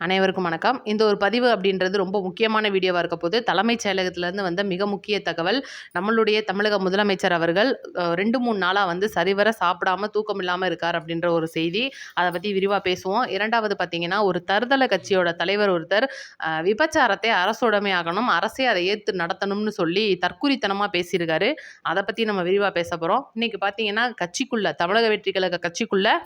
அனைவருக்கும் வணக்கம். இந்த ஒரு பதிவு அப்படின்றது ரொம்ப முக்கியமான வீடியோவா இருக்க போது. தலைமைச் செயலகத்திலேருந்து வந்த மிக முக்கிய தகவல். நம்மளுடைய தமிழக முதலமைச்சர் அவர்கள் 2, 3 நாளா வந்து சரிவர சாப்பிடாம, தூக்கம் இல்லாம இருக்கார் அப்படின்ற ஒரு செய்தி. அத பத்தி விரிவா பேசுவோம். 2வது பார்த்தீங்கன்னா, ஒரு தருதல கட்சியோட தலைவர் ஒருத்தர் விபச்சாரத்தை அரசுடைமை ஆகணும், அரசே அதை ஏத்து நடத்தணும்னு சொல்லி தற்குறித்தனமா பேசியிருக்காரு. அத பத்தி நம்ம விரிவா பேசப் போறோம். இன்னைக்கு பார்த்தீங்கன்னா, தமிழக வெற்றி கழக கட்சிக்குள்ள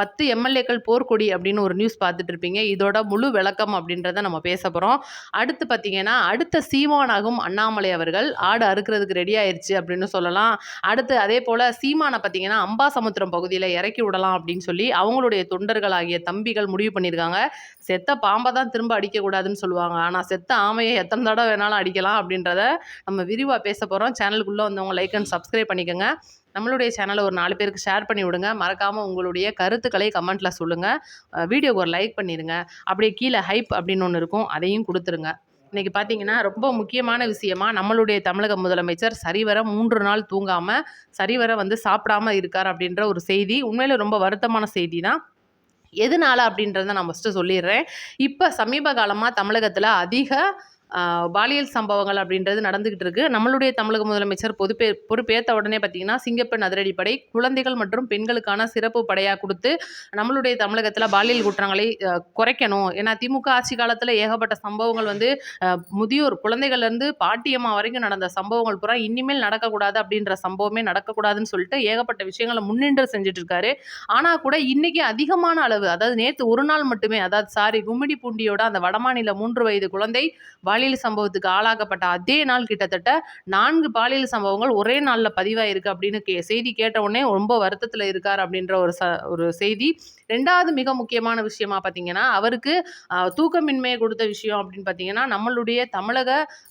10 எம்எல்ஏக்கள் போர்க்கொடி அப்படின்னு ஒரு நியூஸ் பார்த்துட்டு இருப்பீங்க. இதோட முழு விளக்கம் அப்படின்றத நம்ம பேச போறோம். அடுத்து பார்த்தீங்கன்னா, அடுத்த சீமானாகும் அண்ணாமலை அவர்கள் ஆடு அறுக்கிறதுக்கு ரெடி ஆயிருச்சு அப்படின்னு சொல்லலாம். அடுத்து அதே போல சீமான பார்த்தீங்கன்னா, அம்பாசமுத்திரம் பகுதியில இறக்கி விடலாம் அப்படின்னு சொல்லி அவங்களுடைய தொண்டர்களாகிய தம்பிகள் முடிவு பண்ணியிருக்காங்க. செத்த பாம்ப தான் திரும்ப அடிக்கக்கூடாதுன்னு சொல்லுவாங்க. ஆனா செத்த ஆமைய எத்தனை தடவை வேணாலும் அடிக்கலாம் அப்படின்றத நம்ம விரிவா பேச போறோம். சேனலுக்குள்ள வந்தவங்க லைக் அண்ட் சப்ஸ்கிரைப் பண்ணிக்கோங்க. நம்மளுடைய சேனலை ஒரு 4 பேருக்கு ஷேர் பண்ணி விடுங்க. மறக்காம உங்களுடைய கருத்துக்களை கமெண்ட்ல சொல்லுங்க. வீடியோக்கு ஒரு லைக் பண்ணிருங்க. அப்படியே கீழே ஹைப் அப்படின்னு ஒண்ணு இருக்கும். அதையும் குடுத்துருங்க. இன்னைக்கு பார்த்தீங்கன்னா, ரொம்ப முக்கியமான விஷயமா நம்மளுடைய தமிழக முதலமைச்சர் சரிவர 3 நாள் தூங்காம, சரிவர வந்து சாப்பிடாம இருக்கார் அப்படின்ற ஒரு செய்தி. உண்மையிலே ரொம்ப வருத்தமான செய்தி தான். எதனால அப்படின்றத நான் ஃபர்ஸ்ட்டு சொல்லிடுறேன். இப்ப சமீப காலமா தமிழகத்துல அதிக பாலியல் சம்பவங்கள் அப்படின்றது நடந்துகிட்டு இருக்கு. நம்மளுடைய தமிழக முதலமைச்சர் பொறுப்பேத்த உடனே பார்த்தீங்கன்னா, சிங்கப்பெண் அதிரடிப்படை குழந்தைகள் மற்றும் பெண்களுக்கான சிறப்பு படையா குடுத்து, நம்மளுடைய தமிழகத்துல பாலியல் குற்றங்களை குறைக்கணும். ஏன்னா திமுக ஆட்சி காலத்துல ஏகப்பட்ட சம்பவங்கள் வந்து முதியோர் குழந்தைகள்லேருந்து பாட்டியம்மா வரைக்கும் நடந்த சம்பவங்கள் பூரா இனிமேல் நடக்கக்கூடாது அப்படின்ற சம்பவமே நடக்கக்கூடாதுன்னு சொல்லிட்டு ஏகப்பட்ட விஷயங்கள முன்னின்று செஞ்சுட்டு இருக்காரு. ஆனா கூட இன்னைக்கு அதிகமான அளவு, அதாவது நேத்து ஒரு நாள் மட்டுமே, கும்மிடிப்பூண்டியோட அந்த வடமாநில 3 வயது குழந்தை பாலியல் சம்பவத்துக்கு ஆளாக்கப்பட்ட அதே நாள் கிட்டத்தட்ட 4 பாலியல் சம்பவங்கள் ஒரே நாள்ல பதிவாயிருக்கு அப்படின்னு செய்தி கேட்ட உடனே ரொம்ப வருத்தத்துல இருக்கார் அப்படின்ற ஒரு செய்தி. 2வது மிக முக்கியமான விஷயமா பார்த்தீங்கன்னா, அவருக்கு தூக்கமின்மையை கொடுத்த விஷயம் அப்படின்னு பார்த்தீங்கன்னா, நம்மளுடைய தமிழக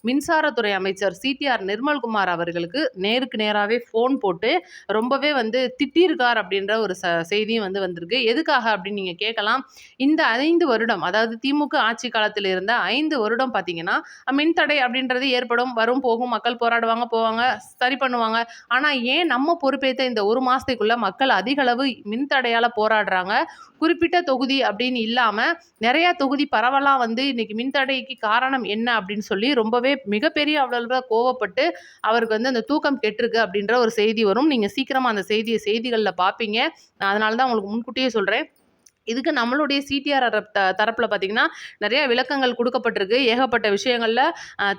மின்சாரத்துறை அமைச்சர் சிடிஆர் நிர்மல்குமார் அவர்களுக்கு நேருக்கு நேராவே ஃபோன் போட்டு ரொம்பவே வந்து திட்டியிருக்கார் அப்படின்ற ஒரு செய்தியும் வந்து வந்திருக்கு. எதுக்காக அப்படின்னு நீங்க கேட்கலாம். இந்த 5 வருடம், அதாவது திமுக ஆட்சி காலத்தில் இருந்த 5 வருடம் பார்த்தீங்கன்னா, மின்தடை அப்படின்றது ஏற்படும், வரும், போகும், மக்கள் போராடுவாங்க, போவாங்க, சரி பண்ணுவாங்க. ஆனா ஏன் நம்ம பொறுப்பேத்த இந்த 1 மாசத்துக்குள்ள மக்கள் அதிக அளவு மின்தடையால போராடுறாங்க? குறிப்பிட்ட தொகுதி அப்படின்னு இல்லாம நிறைய தொகுதி பரவலா வந்து இன்னைக்கு மின்தடைக்கு காரணம் என்ன அப்படின்னு சொல்லி ரொம்பவே மிகப்பெரிய அளவுல கோவப்பட்டு அவருக்கு வந்து அந்த தூக்கம் கெட்டிருக்கு அப்படின்ற ஒரு செய்தி வரும். நீங்க சீக்கிரமா அந்த செய்திகள்ல பார்ப்பீங்க. நான் அதனால தான் உங்களுக்கு முன்கூட்டியே சொல்றேன். இதுக்கு நம்மளுடைய சிடிஆர் தரப்புல பார்த்தீங்கன்னா, நிறைய விளக்கங்கள் குடுக்கப்பட்டிருக்கு. ஏகப்பட்ட விஷயங்கள்ல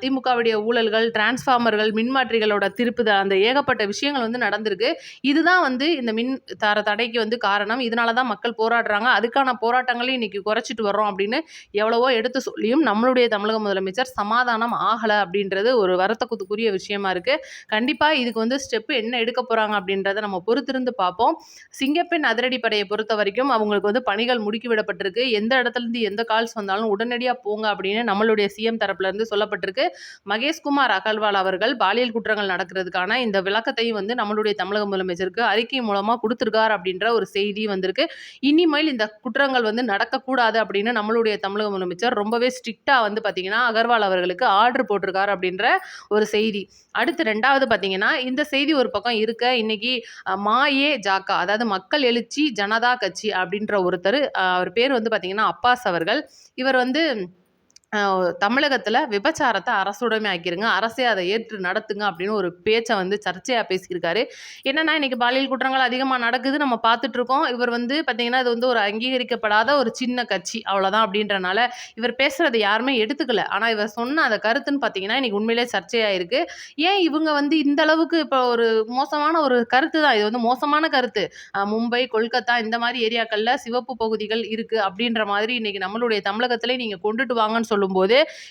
திமுகவுடைய ஊழல்கள், டிரான்ஸ்ஃபார்மர்கள், மின்மாற்றிகளோட திருப்புதல், அந்த ஏகப்பட்ட விஷயங்கள் வந்து நடந்திருக்கு. இதுதான் வந்து இந்த மின் தடைக்கு வந்து காரணம். இதனால தான் மக்கள் போராடுறாங்க. அதுக்கான போராட்டங்களையும் இன்னைக்கு குறைச்சிட்டு வர்றோம் அப்படின்னு எவ்வளவோ எடுத்து சொல்லியும் நம்மளுடைய தமிழக முதலமைச்சர் சமாதானம் ஆகல அப்படின்றது ஒரு வருத்தத்துக்குரிய விஷயமா இருக்கு. கண்டிப்பா இதுக்கு வந்து ஸ்டெப் என்ன எடுக்க போறாங்க அப்படின்றத நம்ம பொறுத்திருந்து பார்ப்போம். சிங்கப்பெண் அதிரடிப்படையை பொறுத்தவரைக்கும் அவங்களுக்கு வந்து பணிகள் முடுக்கிவிடப்பட்டிருக்கு. எந்த இடத்துலேருந்து எந்த கால்ஸ் வந்தாலும் உடனடியா போங்க அப்படின்னு நம்மளுடைய சிஎம் தரப்புல இருந்து சொல்லப்பட்டிருக்கு. மகேஷ்குமார் அகர்வால் அவர்கள் பாலியல் குற்றங்கள் நடக்கிறதுக்கான இந்த விளக்கத்தையும் வந்து நம்மளுடைய தமிழக முதலமைச்சருக்கு அறிக்கை மூலமா கொடுத்திருக்கார் அப்படின்ற ஒரு செய்தி வந்திருக்கு. இனிமேல் இந்த குற்றங்கள் வந்து நடக்கக்கூடாது அப்படின்னு நம்மளுடைய தமிழக முதலமைச்சர் ரொம்பவே ஸ்ட்ரிக்டா வந்து பார்த்தீங்கன்னா, அகர்வால் அவர்களுக்கு ஆர்டர் போட்டிருக்கார் அப்படின்ற ஒரு செய்தி. அடுத்து 2வது பார்த்தீங்கன்னா, இந்த செய்தி ஒரு பக்கம் இருக்க, இன்னைக்கு மாயே ஜாக்கா, அதாவது மக்கள் எழுச்சி ஜனதா கட்சி அப்படின்ற ஒருத்தர், அவர் பேர் வந்து பார்த்தீங்கன்னா அப்பாஸ் அவர்கள். இவர் வந்து தமிழகத்துல விபச்சாரத்தை அரசுடைமை ஆக்கிருங்க, அரசே அதை ஏற்று நடத்துங்க அப்படின்னு ஒரு பேச்சை வந்து சர்ச்சையா பேசியிருக்காரு. என்னன்னா, இன்னைக்கு பாலியல் குற்றங்கள் அதிகமா நடக்குது, நம்ம பார்த்துட்டு இருக்கோம். இவர் வந்து பார்த்தீங்கன்னா, இது வந்து ஒரு அங்கீகரிக்கப்படாத ஒரு சின்ன கட்சி அவ்வளவுதான் அப்படின்றனால இவர் பேசுறதை யாருமே எடுத்துக்கல. ஆனா இவர் சொன்ன அந்த கருத்துன்னு பார்த்தீங்கன்னா, இன்னைக்கு உண்மையிலே சர்ச்சையா இருக்கு. ஏன் இவங்க வந்து இந்த அளவுக்கு இப்போ ஒரு மோசமான ஒரு கருத்து தான் இது, வந்து மோசமான கருத்து. மும்பை, கொல்கத்தா இந்த மாதிரி ஏரியாக்கள்ல சிவப்பு பகுதிகள் இருக்கு அப்படின்ற மாதிரி இன்னைக்கு நம்மளுடைய தமிழகத்திலே நீங்க கொண்டுட்டு வாங்கன்னு சொல்லும்போது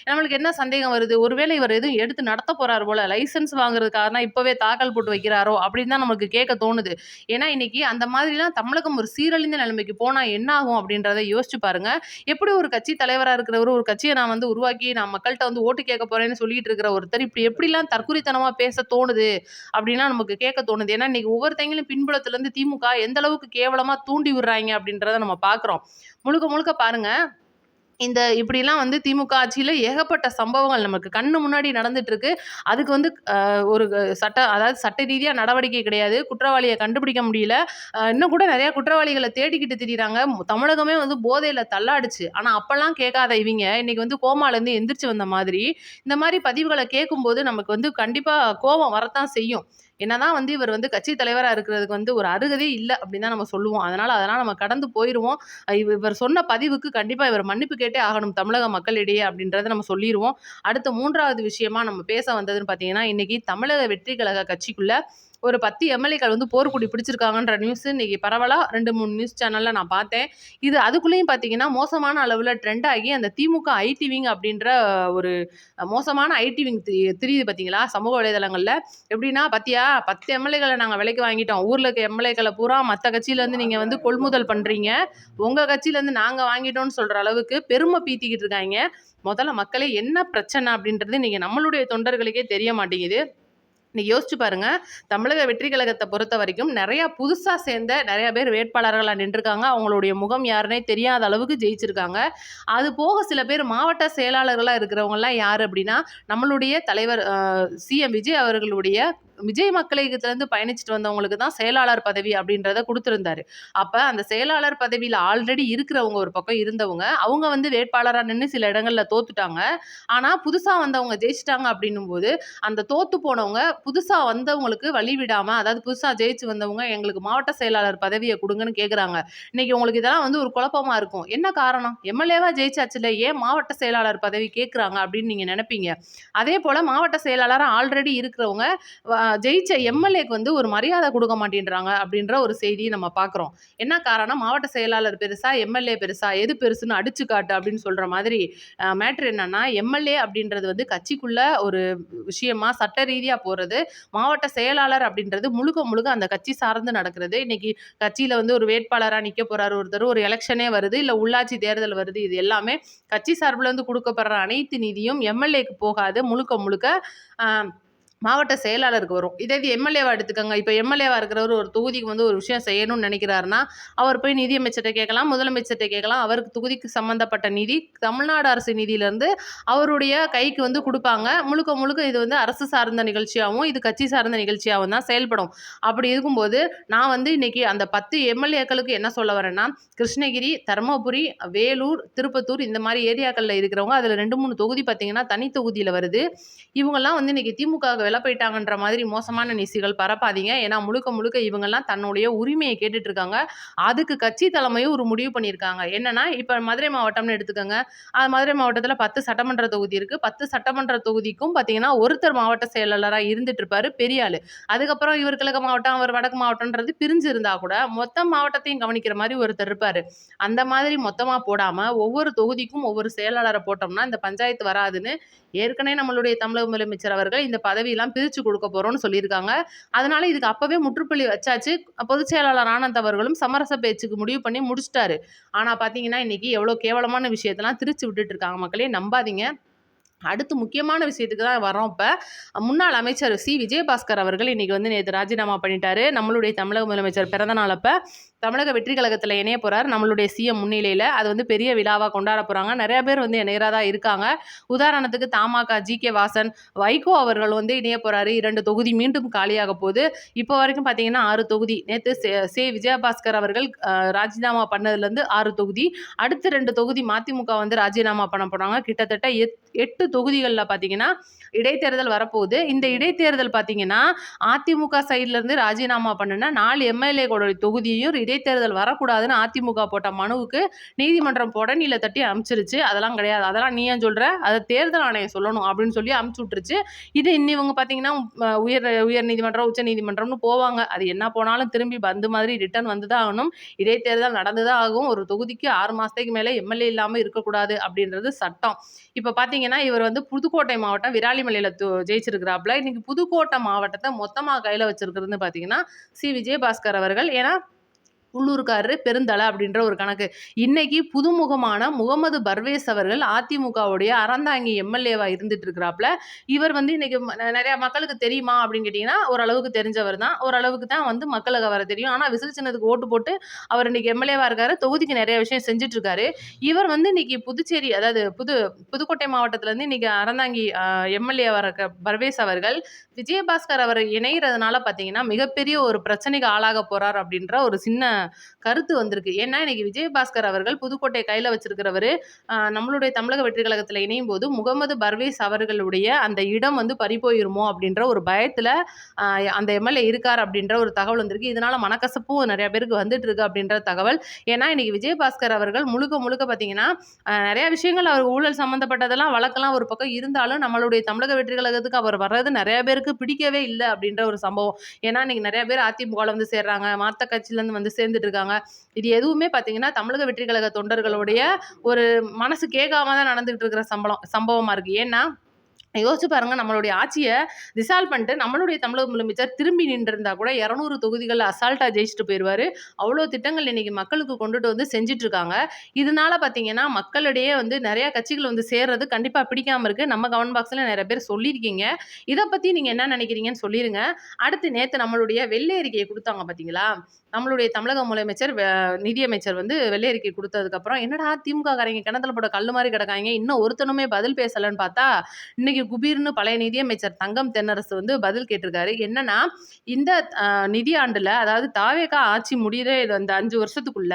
நம்மளுக்கு என்ன சந்தேகம் வருது? ஒருவேளை இவர் எதுவும் எடுத்து நடத்த போறாரு போல, லைசென்ஸ் வாங்குறதுக்காக தான் இப்பவே தாக்கல் போட்டு வைக்கிறாரோ அப்படின்னு தான் நமக்கு கேட்க தோணுது. ஏன்னா இன்னைக்கு அந்த மாதிரிலாம் தமிழகம் ஒரு சீரழிந்த நிலைமைக்கு போனா என்ன ஆகும் அப்படின்றத யோசிச்சு பாருங்க. எப்படி ஒரு கட்சி தலைவரா இருக்கிறவர், ஒரு கட்சியை நான் வந்து உருவாக்கி நான் மக்கள்கிட்ட வந்து ஓட்டு கேட்க போறேன்னு சொல்லிட்டு இருக்கிற ஒருத்தர் இப்படி எப்படிலாம் தற்குறித்தனமா பேச தோணுது அப்படின்னா நமக்கு கேட்க தோணுது. ஏன்னா இன்னைக்கு ஒவ்வொருத்தங்களும் பின்புலத்துல இருந்து திமுக எந்த அளவுக்கு கேவலமா தூண்டி விடுறாங்க அப்படின்றத நம்ம பார்க்கிறோம். முழுக்க முழுக்க பாருங்க, இப்படிலாம் வந்து திமுக ஆட்சியில ஏகப்பட்ட சம்பவங்கள் நமக்கு கண்ணு முன்னாடி நடந்துட்டு இருக்கு. அதுக்கு வந்து ஒரு அதாவது சட்ட ரீதியா நடவடிக்கை கிடையாது. குற்றவாளிய கண்டுபிடிக்க முடியல. இன்னும் கூட நெறைய குற்றவாளிகள தேடிக்கிட்டு திரியிறாங்க. தமிழகமே வந்து போதையில தள்ளாடுச்சு. ஆனா அப்பலாம் கேட்காத இவிங்க, இன்னைக்கு வந்து கோமாலேருந்து எந்திரிச்சு வந்த மாதிரி, இந்த மாரி பதிவுகள கேட்கும்போது நமக்கு வந்து கண்டிப்பா கோவம் வரத்தான் செய்யும். என்னதான் வந்து இவர் வந்து கட்சி தலைவரா இருக்கிறதுக்கு வந்து ஒரு அருகதையே இல்ல அப்படின்னு தான் நம்ம சொல்லுவோம். அதெல்லாம் நம்ம கடந்து போயிருவோம். இவர் சொன்ன பதிவுக்கு கண்டிப்பா இவர் மன்னிப்பு கேட்டே ஆகணும் தமிழக மக்களிடையே அப்படின்றத நம்ம சொல்லிருவோம். அடுத்த 3வது விஷயமா நம்ம பேச வந்ததுன்னு பார்த்தீங்கன்னா, இன்னைக்கு தமிழக வெற்றி கழக கட்சிக்குள்ள ஒரு 10 எம்எல்ஏக்கள் வந்து போர்க்கொடி பிடிச்சிருக்காங்கன்ற நியூஸ் இன்னைக்கு பரவலா 2, 3 நியூஸ் சேனல்ல நான் பார்த்தேன். அதுக்குள்ளேயும் பார்த்தீங்கன்னா, மோசமான அளவுல ட்ரெண்ட் ஆகி அந்த திமுக ஐடி விங் அப்படின்ற ஒரு மோசமான ஐடி விங் திரியுது பார்த்தீங்களா? சமூக வலைதளங்கள்ல. எப்படின்னா, "பாத்தியா 10 எம்எல்ஏக்கள நாங்க விலைக்கு வாங்கிட்டோம். ஊர்ல இருக்க எம்எல்ஏக்கள பூரா மத்த கட்சியிலேருந்து நீங்க வந்து கொள்முதல் பண்றீங்க. உங்க கட்சியிலேருந்து நாங்க வாங்கிட்டோம்னு" சொல்ற அளவுக்கு பெருமை பீத்திக்கிட்டு இருக்காய்ங்க. முதல்ல மக்களே என்ன பிரச்சனை அப்படின்றது இன்னைக்கு நம்மளுடைய தொண்டர்களுக்கே தெரிய மாட்டேங்குது. இன்னைக்கு யோசிச்சு பாருங்க. தமிழக வெற்றி கழகத்த பொறுத்தவரைக்கும் நெறைய புதுசா சேர்ந்த நெறைய பேர் வேட்பாளர்களா நின்றுருக்காங்க. அவங்களுடைய முகம் யாருன்னே தெரியாத அளவுக்கு ஜெயிச்சிருக்காங்க. அது போக சில பேர் மாவட்ட செயலாளர்களா இருக்கிறவங்கலாம் யாரு அப்டின்னா, நம்மளுடைய தலைவர் சிஎம் விஜய் அவர்களுடைய விஜய் மக்கள் இயக்கத்திலேருந்து பயணிச்சுட்டு வந்தவங்களுக்கு தான் செயலாளர் பதவி அப்படின்றத குடுத்திருந்தாரு. அப்ப அந்த செயலாளர் பதவியில ஆல்ரெடி இருக்கிறவங்க ஒரு பக்கம் இருந்தவங்க, அவங்க வந்து வேட்பாளரா நின்னு சில இடங்கள்ல தோத்துட்டாங்க. ஆனா புதுசா வந்தவங்க ஜெயிச்சுட்டாங்க அப்படின்னும்போது, அந்த தோத்து போனவங்க புதுசா வந்தவங்களுக்கு வழி விடாம, அதாவது புதுசா ஜெயிச்சு வந்தவங்க எங்களுக்கு மாவட்ட செயலாளர் பதவிய குடுங்கன்னு கேட்குறாங்க. இன்னைக்கு உங்களுக்கு இதெல்லாம் வந்து ஒரு குழப்பமா இருக்கும். என்ன காரணம்? எம்எல்ஏவா ஜெயிச்சாச்சுல்ல, ஏன் மாவட்ட செயலாளர் பதவி கேட்குறாங்க அப்படின்னு நீங்க நெனைப்பீங்க. அதே போல மாவட்ட செயலாளரா ஆல்ரெடி இருக்கிறவங்க ஜெயிச்ச எம்எல்ஏக்கு வந்து ஒரு மரியாதை குடுக்க மாட்டேன்றாங்க அப்படின்ற ஒரு செய்திய நம்ம பார்க்குறோம். என்ன காரணம்? மாவட்ட செயலாளர் பெருசா, எம்எல்ஏ பெருசா? எது பெருசுன்னு அடிச்சு காட்டு அப்படின்னு சொல்ற மாதிரி மேட்ரு என்னன்னா, எம்எல்ஏ அப்படின்றது வந்து கட்சிக்குள்ள ஒரு விஷயமா சட்ட ரீதியா போறது. மாவட்ட செயலாளர் அப்படின்றது முழுக்க முழுக்க அந்த கட்சி சார்ந்து நடக்கிறது. இன்னைக்கு கட்சியில வந்து ஒரு வேட்பாளரா நிக்க போறாரு ஒருத்தர், ஒரு எலக்ஷனே வருது, இல்ல உள்ளாட்சி தேர்தல் வருது. இது எல்லாமே கட்சி சார்புல இருந்து குடுக்கப்படுற அனைத்து நிதியும் எம்எல்ஏக்கு போகாது. முழுக்க முழுக்க அ மாவட்ட செயலாளருக்கு வரும். இதே இது எம்எல்ஏவா எடுத்துக்கங்க. இப்ப எம்எல்ஏவா இருக்கிறவரு ஒரு தொகுதிக்கு வந்து ஒரு விஷயம் செய்யணும்னு நினைக்கிறாருன்னா, அவர் போய் நிதியமைச்சர்ட்ட கேட்கலாம், முதலமைச்சர்ட்ட கேட்கலாம். அவருக்கு தொகுதிக்கு சம்மந்தப்பட்ட நிதி தமிழ்நாடு அரசு நிதியிலருந்து அவருடைய கைக்கு வந்து குடுப்பாங்க. முழுக்க முழுக்க இது வந்து அரசு சார்ந்த நிகழ்ச்சியாவும், இது கட்சி சார்ந்த நிகழ்ச்சியாவும் தான் செயல்படும். அப்படி இருக்கும்போது, நான் வந்து இன்னைக்கு அந்த 10 எம்எல்ஏக்களுக்கு என்ன சொல்ல வரேன்னா, கிருஷ்ணகிரி, தர்மபுரி, வேலூர், திருப்பத்தூர் இந்த மாரி ஏரியாக்கள்ல இருக்கிறவங்க, அதுல 2, 3 தொகுதி பார்த்தீங்கன்னா, தனி தொகுதியில வருது. இவங்கலாம் வந்து இன்னைக்கு திமுகவுக்கு விலை போயிட்டாங்கன்ற மாதிரி மோசமான நியூஸ்கள் பரப்பாதீங்க. ஏன்னா முழுக்க முழுக்க இவங்கலாம் தன்னுடைய உரிமைய கேட்டுட்டு இருக்காங்க. அதுக்கு கட்சி தலைமையும் ஒரு முடிவு பண்ணியிருக்காங்க. என்னன்னா, இப்ப மதுரை மாவட்டம்னு எடுத்துக்கங்க. மதுரை மாவட்டத்தில 10 சட்டமன்ற தொகுதி இருக்கு. 10 சட்டமன்ற தொகுதிக்கும் பார்த்தீங்கன்னா, ஒருத்தர் மாவட்ட செயலாளரா இருந்துட்டு இருப்பாரு, பெரிய ஆளு. அதுக்கப்புறம் இவர் கிழக்கு மாவட்டம், அவர் வடக்கு மாவட்டம்ன்றது பிரிஞ்சு இருந்தா கூட, மொத்த மாவட்டத்தையும் கவனிக்கிற மாரி ஒருத்தர் இருப்பாரு. அந்த மாதிரி மொத்தமா போடாம, ஒவ்வொரு தொகுதிக்கும் ஒவ்வொரு செயலாளர போட்டோம்னா, இந்த பஞ்சாயத்து வராதுன்னு ஏற்கனவே நம்மளுடைய தமிழக முதலமைச்சர் அவர்கள் இந்த பதவியெல்லாம் பிரிச்சு குடுக்க போறோம்னு சொல்லியிருக்காங்க. அதனால இதுக்கு அப்பவே முற்றுப்புள்ளி வச்சாச்சு. பொதுச் செயலாளர் ஆனந்த் அவர்களும் சமரச பேச்சுக்கு முடிவு பண்ணி முடிச்சுட்டாரு. ஆனா பார்த்தீங்கன்னா, இன்னைக்கு எவ்வளோ கேவலமான விஷயத்தலாம் திரிச்சு விட்டுட்டு இருக்காங்க மக்களே! நம்பாதீங்க. அடுத்து முக்கியமான விஷயத்துக்கு தான் வரோம் இப்ப. முன்னாள் அமைச்சர் விஜயபாஸ்கர் அவர்கள் இன்னைக்கு வந்து நேத்து ராஜினாமா பண்ணிட்டாரு. நம்மளுடைய தமிழக முதலமைச்சர் பிறந்த நாள் அப்ப தமிழக வெற்றி கழகத்துல இணைய போறார். நம்மளுடைய சிஎம் முன்னிலையில. அது வந்து பெரிய விழாவா கொண்டாட போறாங்க. நெறைய பேர் வந்து இணையறா தான் இருக்காங்க. உதாரணத்துக்கு தமாகா ஜி.கே. வாசன், வைகோ அவர்கள் வந்து இணைய போறாரு. 2 தொகுதி மீண்டும் காலியாக போகுது. இப்போ வரைக்கும் பார்த்தீங்கன்னா 6 தொகுதி. நேத்து விஜயபாஸ்கர் அவர்கள் ராஜினாமா பண்ணதுலேருந்து 6 தொகுதி. அடுத்து 2 தொகுதி மதிமுக வந்து ராஜினாமா பண்ண போறாங்க. கிட்டத்தட்ட 8 தொகுதிகள்ல பார்த்தீங்கன்னா, இடைத்தேர்தல் வரப்போகுது. இந்த இடைத்தேர்தல் பார்த்தீங்கன்னா, அதிமுக சைட்ல இருந்து ராஜினாமா பண்ணுன 4 எம்எல்ஏக்களோட தொகுதியையும் இடைத்தேர்தல் வரக்கூடாதுன்னு அதிமுக போட்ட மனுவுக்கு நீதிமன்றம் புடனில தட்டி அனுப்பிச்சிருச்சு. அதெல்லாம் கிடையாது. அதெல்லாம் நீ ஏன் சொல்ற? அத தேர்தல் ஆணையம் சொல்லணும் அப்படின்னு சொல்லி அனுப்பிச்சு விட்டுருச்சு. இது இவங்க பார்த்தீங்கன்னா, உயர் நீதிமன்றம், உச்ச நீதிமன்றம்னு போவாங்க. அது என்ன போனாலும் திரும்பி பந்து மாதிரி ரிட்டர்ன் வந்து தான் ஆகணும். இடைத்தேர்தல் நடந்து தான் ஆகும். ஒரு தொகுதிக்கு 6 மாசத்துக்கு மேல எம்எல்ஏ இல்லாம இருக்கக்கூடாது அப்படின்றது சட்டம். இப்ப பார்த்தீங்கன்னா, இவர் வந்து புதுக்கோட்டை மாவட்டம் விராலிமலையில ஜெயிச்சிருக்கிறாப்ல. இன்னைக்கு புதுக்கோட்டை மாவட்டத்த மொத்தமா கையில வச்சிருக்கிறதுன்னு பார்த்தீங்கன்னா, விஜயபாஸ்கர் அவர்கள். ஏன்னா உள்ளூர்காரரு பெருந்தலை அப்படின்ற ஒரு கணக்கு. இன்னைக்கு புதுமுகமான முகமது பர்வேஸ் அவர்கள் அதிமுகவுடைய அறந்தாங்கி எம்எல்ஏவா இருந்துட்டு இருக்கிறாப்ல. இவர் வந்து இன்னைக்கு நிறைய மக்களுக்கு தெரியுமா அப்படின்னு கேட்டீங்கன்னா, ஓரளவுக்கு தெரிஞ்சவர் தான். ஓரளவுக்கு தான் வந்து மக்களுக்கு அவரை தெரியும். ஆனா விசில் சின்னத்துக்கு ஓட்டு போட்டு அவர் இன்னைக்கு எம்எல்ஏவா இருக்காரு. தொகுதிக்கு நிறைய விஷயம் செஞ்சுட்டு இருக்காரு. இவர் வந்து இன்னைக்கு புதுச்சேரி, அதாவது புதுக்கோட்டை மாவட்டத்துல இருந்து இன்னைக்கு அறந்தாங்கி எம்எல்ஏவா இருக்க பர்வேஸ் அவர்கள் விஜயபாஸ்கர் அவர் இணைகிறதுனால பார்த்தீங்கன்னா, மிகப்பெரிய ஒரு பிரச்சனைக்கு ஆளாக போறார் அப்படின்ற ஒரு சின்ன கருத்து வந்திருக்கு. ஏன்னா, இன்னைக்கு விஜயபாஸ்கர் அவர்கள் புதுக்கோட்டைய கையில வச்சிருக்கிறவரு, நம்மளுடைய தமிழக வெற்றி கழகத்துல இணையும்போது, முகமது பர்வேஸ் அவர்களுடைய அந்த இடம் வந்து பறிபோயிருமோ அப்படின்ற ஒரு பயத்துல, அ அந்த எம்எல்ஏ இருக்கார் அப்படின்ற ஒரு தகவல் வந்திருக்கு. இதனால மனக்கசப்பும் நெறைய பேருக்கு வந்துட்டு இருக்கு அப்படின்ற தகவல். ஏன்னா, இன்னைக்கு விஜயபாஸ்கர் அவர்கள் முழுக்க முழுக்க பார்த்தீங்கன்னா, நெறைய விஷயங்கள் அவர் ஊழல் சம்மந்தப்பட்டதெல்லாம் வழக்கெல்லாம் ஒரு பக்கம் இருந்தாலும், நம்மளுடைய தமிழக வெற்றி கழகத்துக்கு அவர் வர்றது நெறைய பேருக்கு பிடிக்கவே இல்ல அப்படின்ற ஒரு சம்பவம். ஏன்னா, இன்னைக்கு நெறைய பேர் அதிமுகல வந்து சேர்றாங்க. மாத்த கட்சியிலேருந்து வந்து சேர்ந்துட்டு இருக்காங்க. இது எதுவுமே பார்த்தீங்கன்னா, தமிழக வெற்றி கழக தொண்டர்களுடைய ஒரு மனசு கேட்காம தான் நடந்துகிட்டு இருக்கிற சம்பவமா இருக்கு. ஏன்னா, யோசிச்சு பாருங்க, நம்மளுடைய ஆட்சிய டிசால்வ் பண்ணிட்டு நம்மளுடைய தமிழக முதலமைச்சர் திரும்பி நின்றிருந்தா கூட 200 தொகுதிகள்ல அசால்ட்டா ஜெயிச்சுட்டு போயிருவாரு. அவ்வளோ திட்டங்கள் இன்னைக்கு மக்களுக்கு கொண்டுட்டு வந்து செஞ்சுட்டு இருக்காங்க. இதனால பார்த்தீங்கன்னா, மக்களிடையே வந்து நெறைய கட்சிகள் வந்து சேர்றது கண்டிப்பா பிடிக்காம இருக்கு. நம்ம கமெண்ட் பாக்ஸ்ல நெறைய பேர் சொல்லியிருக்கீங்க. இத பத்தி நீங்க என்ன நெனைக்கிறீங்கன்னு சொல்லிருங்க. அடுத்து நேத்து நம்மளுடைய வெள்ளை அறிக்கைய குடுத்தாங்க பார்த்தீங்களா? நம்மளுடைய தமிழக முதலமைச்சர் நிதியமைச்சர் வந்து வெள்ளை அறிக்கை குடுத்ததுக்கப்புறம், என்னடா திமுக காரங்க கிணத்துல போட்ட கல்லு மாரி கிடக்காய்ங்க. இன்னும் ஒருத்தனுமே பதில் பேசலன்னு பார்த்தா, இன்னைக்கு குபீர்னு பழைய நிதியமைச்சர் தங்கம் தென்னரசு வந்து பதில் கேட்டிருக்காரு. என்னன்னா, இந்த நிதியாண்டுல, அதாவது தாவேகா ஆட்சி முடியிற இந்த 5 வருஷத்துக்குள்ள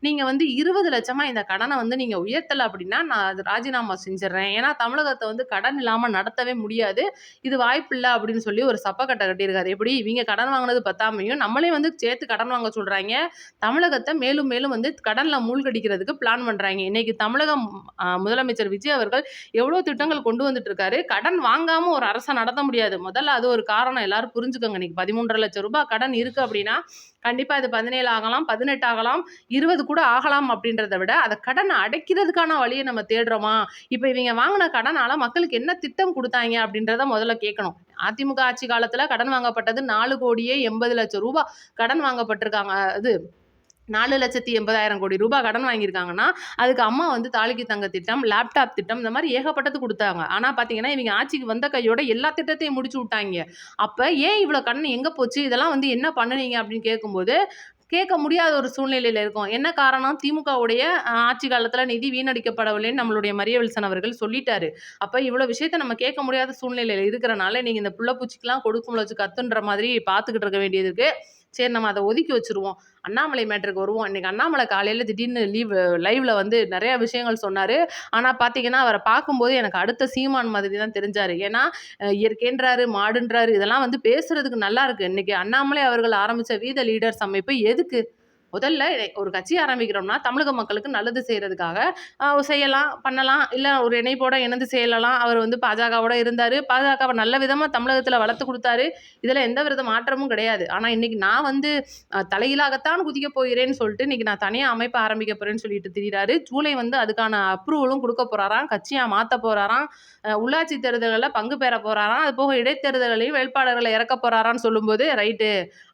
நீங்க வந்து 20 லட்சமா இந்த கடனை வந்து நீங்க உயர்த்தல அப்படின்னா, நான் அது ராஜினாமா செஞ்சுடுறேன். ஏன்னா தமிழகத்த வந்து கடன் இல்லாம நடத்தவே முடியாது. இது வாய்ப்பில்ல அப்படின்னு சொல்லி ஒரு சப்பக்கட்ட கட்டியிருக்காரு. எப்படி இவங்க கடன் வாங்கினது பத்தாமையும் நம்மளே வந்து சேர்த்து கடன் வாங்க சொல்றாய்ங்க. தமிழகத்த மேலும் மேலும் வந்து கடன்ல மூழ்கடிக்கிறதுக்கு பிளான் பண்றாய்ங்க. இன்னைக்கு தமிழகம் முதலமைச்சர் விஜய் அவர்கள் எவ்வளோ திட்டங்கள் கொண்டு வந்துட்டு இருக்காரு. கடன் வாங்காம ஒரு அரச நடத்த முடியாது. முதல்ல அது ஒரு காரணம், எல்லாரும் புரிஞ்சுக்கோங்க. இன்னைக்கு 13,5 லட்சம் ரூபாய் கடன் இருக்கு அப்படின்னா, கண்டிப்பா இது 17 ஆகலாம், 18 ஆகலாம், 20 கூட ஆகலாம் அப்படின்றத விட, அத கடன அடைக்கிறதுக்கான வழிய நம்ம தேடுறோமா? இப்ப இவங்க வாங்குன கடனால மக்களுக்கு என்ன திட்டம் குடுத்தாய்ங்க அப்படின்றத முதல்ல கேட்கணும். அதிமுக ஆட்சி காலத்துல கடன் வாங்கப்பட்டது 4,80,00,000 ரூபாய் கடன் வாங்கப்பட்டிருக்காங்க. இது 4,80,000 கோடி ரூபாய் கடன் வாங்கியிருக்காங்கன்னா, அதுக்கு அம்மா வந்து தாலிக்கு தங்க திட்டம், லேப்டாப் திட்டம், இந்த மாரி ஏகப்பட்டது குடுத்தாங்க. ஆனா பார்த்தீங்கன்னா, இவங்க ஆட்சிக்கு வந்த கையோட எல்லா திட்டத்தையும் முடிச்சு விட்டாய்ங்க. அப்ப ஏன் இவ்வளோ கடன் எங்க போச்சு? இதெல்லாம் வந்து என்ன பண்ணுனீங்க? அப்படின்னு கேட்கும்போது, கேட்க முடியாத ஒரு சூழ்நிலையில இருக்கோம். என்ன காரணம்? திமுகவுடைய ஆட்சி காலத்துல நிதி வீணடிக்கப்படவில்லைன்னு நம்மளுடைய மரிய வில்சன் அவர்கள் சொல்லிட்டாரு. அப்ப இவ்வளோ விஷயத்த நம்ம கேட்க முடியாத சூழ்நிலையில இருக்கிறனால, நீங்க இந்த புள்ள பூச்சிக்கெல்லாம் கொடுக்கும் வச்சு கத்துன்ற மாதிரி பார்த்துக்கிட்டு இருக்க வேண்டியது இருக்கு. சரி, நம்ம அத ஒதுக்கி வச்சுருவோம். அண்ணாமலை மேட்டருக்கு வருவோம். இன்னைக்கு அண்ணாமலை காலையில திடீர்னு லைவ்ல வந்து நெறைய விஷயங்கள் சொன்னாரு. ஆனா பார்த்தீங்கன்னா, அவர பார்க்கும்போது எனக்கு அடுத்த சீமான் மாதிரி தான் தெரிஞ்சாரு. ஏன்னா, இயற்கைன்றாரு, மாடுன்றாரு, இதெல்லாம் வந்து பேசுறதுக்கு நல்லா இருக்கு. இன்னைக்கு அண்ணாமலை அவர்கள் ஆரம்பிச்ச வி த லீடர்ஸ் அமைப்பு எதுக்கு? முதல்ல ஒரு கட்சி ஆரம்பிக்கிறோம்னா, தமிழக மக்களுக்கு நல்லது செய்றதுக்காக செய்யலாம், பண்ணலாம். இல்ல ஒரு இணைப்போட இணைந்து செயலலாம். அவர் வந்து பாஜகவோட இருந்தாரு. பாஜகவ நல்ல விதமா தமிழகத்துல வளர்த்து குடுத்தாரு. இதுல எந்த வித மாற்றமும் கிடையாது. ஆனா இன்னைக்கு நான் வந்து தலைகீழாகத்தான் குதிக்க போகிறேன்னு சொல்லிட்டு, இன்னைக்கு நான் தனியா அமைப்பு ஆரம்பிக்க போறேன்னு சொல்லிட்டு திரியிறாரு. ஜூலை வந்து அதுக்கான அப்ரூவலும் குடுக்க போறாராம். கட்சியா மாத்த போறாராம். உள்ளாட்சி தேர்தல்கள்ல பங்கு பெற போறாராம். அது போக இடைத்தேர்தல்களையும் வேட்பாளர்கள இறக்க போறாரான்னு சொல்லும்போது, ரைட்டு,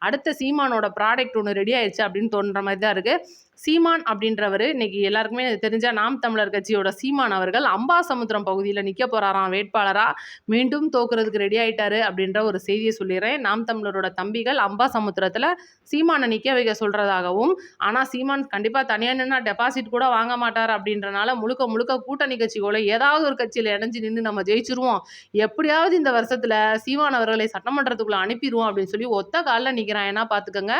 அடுத்த சீமானோட ப்ராடக்ட் ஒண்ணு ரெடி ஆயிடுச்சு அப்படின்னு தோன்ற மாரி தான் இருக்கு. சீமான் அப்படின்றவரு இன்னைக்கு எல்லாருக்குமே தெரிஞ்ச நாம் தமிழர் கட்சியோட சீமான் அவர்கள் அம்பாசமுத்திரம் பகுதியில நிக்க போறாராம் வேட்பாளரா. மீண்டும் தோக்குறதுக்கு ரெடி ஆயிட்டாரு அப்படின்ற ஒரு செய்திய சொல்லிர்றேன். நாம் தமிழரோட தம்பிகள் அம்பாசமுத்திரத்துல சீமான நிக்க வைக்க சொல்றதாகவும், ஆனா சீமான் கண்டிப்பா தனியா நின்னா டெபாசிட் கூட வாங்க மாட்டாரு அப்படின்றனால முழுக்க முழுக்க கூட்டணி கட்சிகளோட ஏதாவது ஒரு கட்சியில இணைஞ்சு நின்னு நம்ம ஜெயிச்சுருவோம். எப்படியாவது இந்த வருஷத்துல சீமான் அவர்களை சட்டமன்றத்துக்குள்ள அனுப்பிருவோம் அப்படின்னு சொல்லி ஒத்த கால்ல நிக்கிறான். ஏன்னா பாத்துக்கங்க.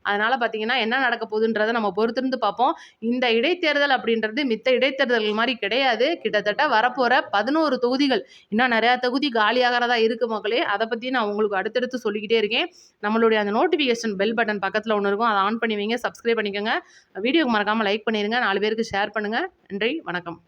அதனால பார்த்தீங்கன்னா, என்ன நடக்க போகுதுன்றத நம்ம பொறுத்திருந்து பார்ப்போம். இந்த இடைத்தேர்தல் அப்படின்றது மித்த இடைத்தேர்தல்கள் மாரி கிடையாது. கிட்டத்தட்ட வரப்போற 11 தொகுதிகள். இன்னும் நெறையா தொகுதி காலியாகறதா இருக்கு மக்களே. அத பத்தி நான் உங்களுக்கு அடுத்தடுத்து சொல்லிக்கிட்டே இருக்கேன். நம்மளுடைய அந்த நோட்டிஃபிகேஷன் பெல் பட்டன் பக்கத்துல ஒண்ணு இருக்கும். அத ஆன் பண்ணி வைங்க. சப்ஸ்கிரைப் பண்ணிக்கோங்க. வீடியோக்கு மறக்காம லைக் பண்ணிருங்க. 4 பேருக்கு ஷேர் பண்ணுங்க. நன்றி, வணக்கம்.